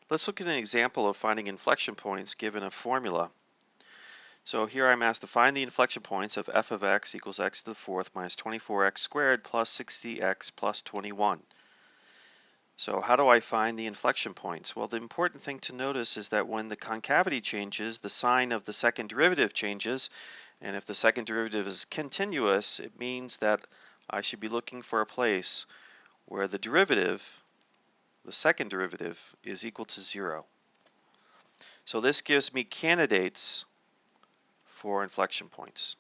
Let's look at an example of finding inflection points given a formula. So here I'm asked to find the inflection points of f of x equals x to the fourth minus 24x squared plus 60x plus 21. So how do I find the inflection points? Well, the important thing to notice is that when the concavity changes, the sign of the second derivative changes, and if the second derivative is continuous, it means that I should be looking for a place where the derivative, the second derivative, is equal to 0. So this gives me candidates for inflection points.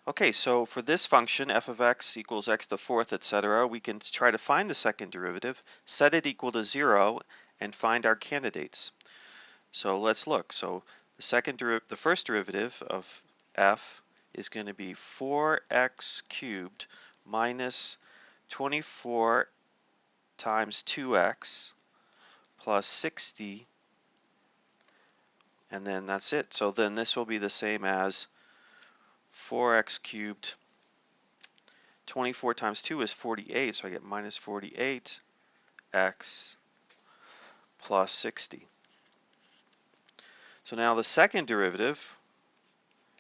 Okay, so for this function, f of x equals x to the fourth, etc., we can try to find the second derivative, set it equal to 0, and find our candidates. So let's look. So the first derivative of f is going to be 4x cubed minus 24 times 2x plus 60, and then that's it. So then this will be the same as 4x cubed. 24 times 2 is 48, so I get minus 48x plus 60. So now the second derivative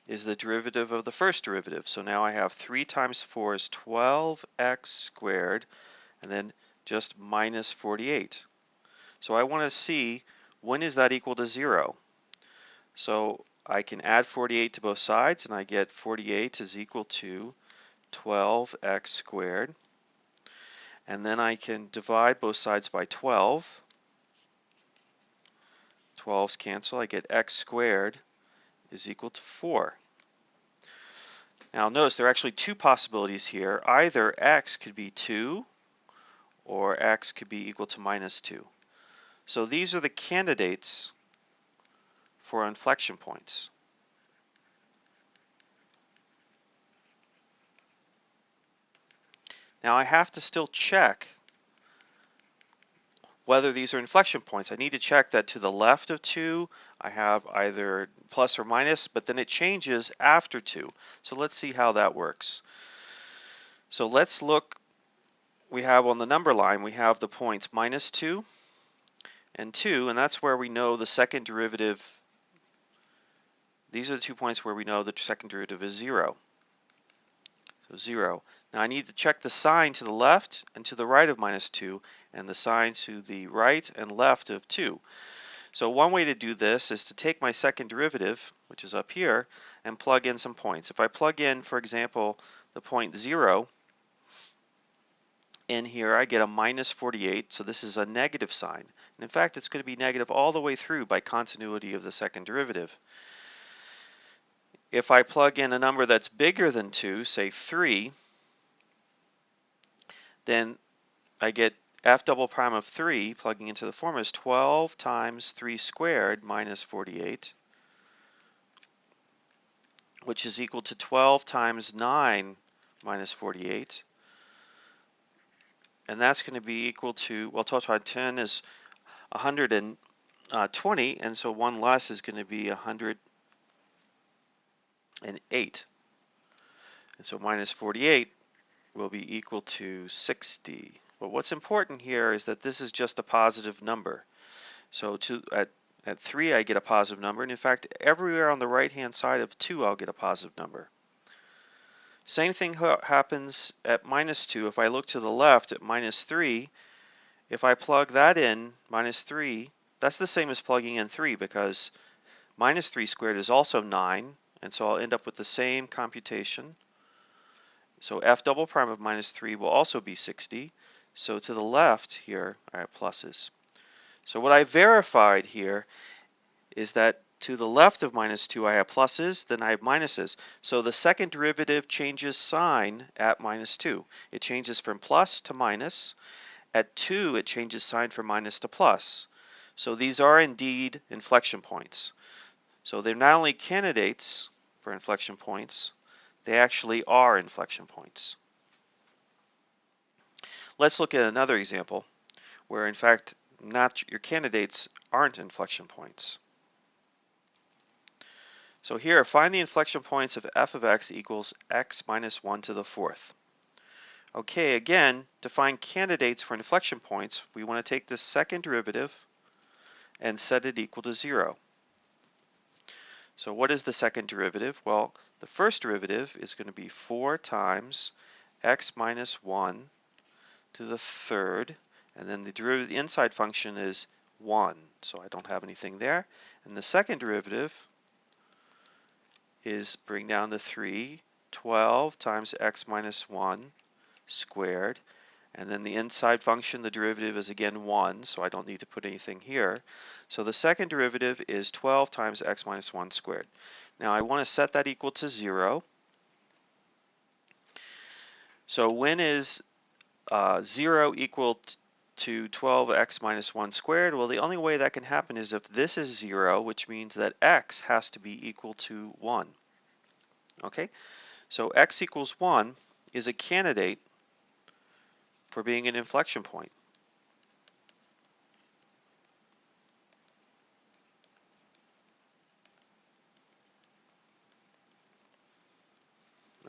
is the derivative of the first derivative. So now I have 3 times 4 is 12x squared, and then just minus 48. So I want to see, when is that equal to 0? So I can add 48 to both sides, and I get 48 is equal to 12x squared. And then I can divide both sides by 12. 12's cancel. I get x squared is equal to 4. Now notice there are actually two possibilities here. Either x could be 2 or x could be equal to minus 2. So these are the candidates for inflection points. Now I have to still check whether these are inflection points. I need to check that to the left of 2 I have either plus or minus, but then it changes after 2. So let's see how that works. So let's look, we have on the number line, we have the points minus 2 and 2, and that's where we know the second derivative. These are the 2 points where we know the second derivative is 0. So 0. Now I need to check the sign to the left and to the right of minus 2 and the sign to the right and left of 2. So one way to do this is to take my second derivative, which is up here, and plug in some points. If I plug in, for example, the point 0 in here, I get a minus 48, so this is a negative sign. And in fact, it's going to be negative all the way through by continuity of the second derivative. If I plug in a number that's bigger than 2, say 3, then I get f double prime of 3, plugging into the formula, is 12 times 3 squared minus 48, which is equal to 12 times 9 minus 48. And that's going to be equal to, well, 12 times 10 is 120, and so 1 less is going to be 108. And so minus 48 will be equal to 60. But what's important here is that this is just a positive number. So at 3 I get a positive number, and in fact everywhere on the right hand side of 2 I'll get a positive number. Same thing happens at minus 2. If I look to the left at minus 3, if I plug that in, minus 3, that's the same as plugging in 3 because minus 3 squared is also 9, and so I'll end up with the same computation. So f double prime of minus 3 will also be 60. So to the left here I have pluses. So what I verified here is that to the left of minus 2 I have pluses, then I have minuses. So the second derivative changes sign at minus 2. It changes from plus to minus. At 2 it changes sign from minus to plus. So these are indeed inflection points. So they're not only candidates for inflection points, they actually are inflection points. Let's look at another example where in fact your candidates aren't inflection points. So here, find the inflection points of f of x equals x minus 1 to the fourth. Okay, again, to find candidates for inflection points, we want to take the second derivative and set it equal to 0. So what is the second derivative? Well, the first derivative is going to be 4 times x minus 1 to the third, and then the derivative of the inside function is 1, so I don't have anything there. And the second derivative is bring down to 3, 12 times x minus 1 squared, and then the inside function, the derivative is again 1, so I don't need to put anything here. So the second derivative is 12 times x minus 1 squared. Now I want to set that equal to 0. So when is 0 equal to 12x minus 1 squared? Well, the only way that can happen is if this is 0, which means that x has to be equal to 1. Okay, so x equals 1 is a candidate for being an inflection point.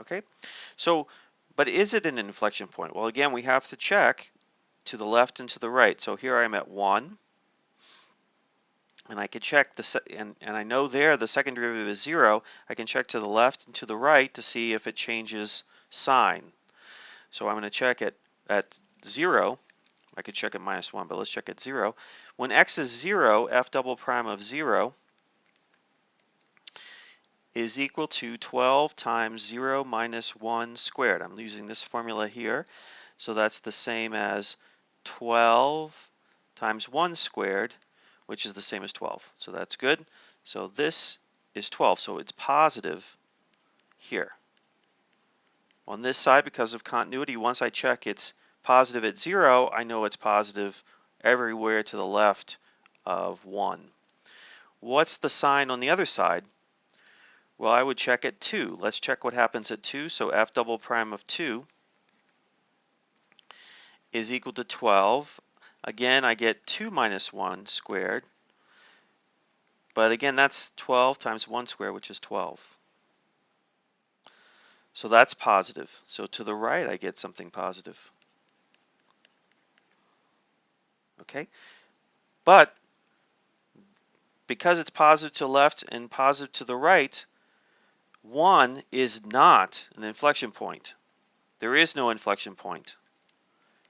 Okay, so, but is it an inflection point? Well, again, we have to check to the left and to the right. So here I am at 1, and I can check and I know there the second derivative is 0. I can check to the left and to the right to see if it changes sign. So I'm going to check at 0. I could check at minus 1, but let's check at 0. When x is 0, f double prime of 0 is equal to 12 times 0 minus 1 squared. I'm using this formula here. So that's the same as 12 times 1 squared, which is the same as 12. So that's good. So this is 12. So it's positive here. On this side, because of continuity, once I check it's positive at 0, I know it's positive everywhere to the left of 1. What's the sign on the other side? Well, I would check at 2. Let's check what happens at 2. So f double prime of 2 is equal to 12. Again, I get 2 minus 1 squared. But again, that's 12 times 1 squared, which is 12. So that's positive. So to the right, I get something positive. Okay? But because it's positive to the left and positive to the right, 1 is not an inflection point. There is no inflection point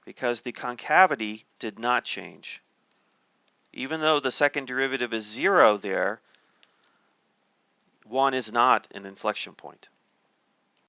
because the concavity did not change. Even though the second derivative is 0 there, 1 is not an inflection point.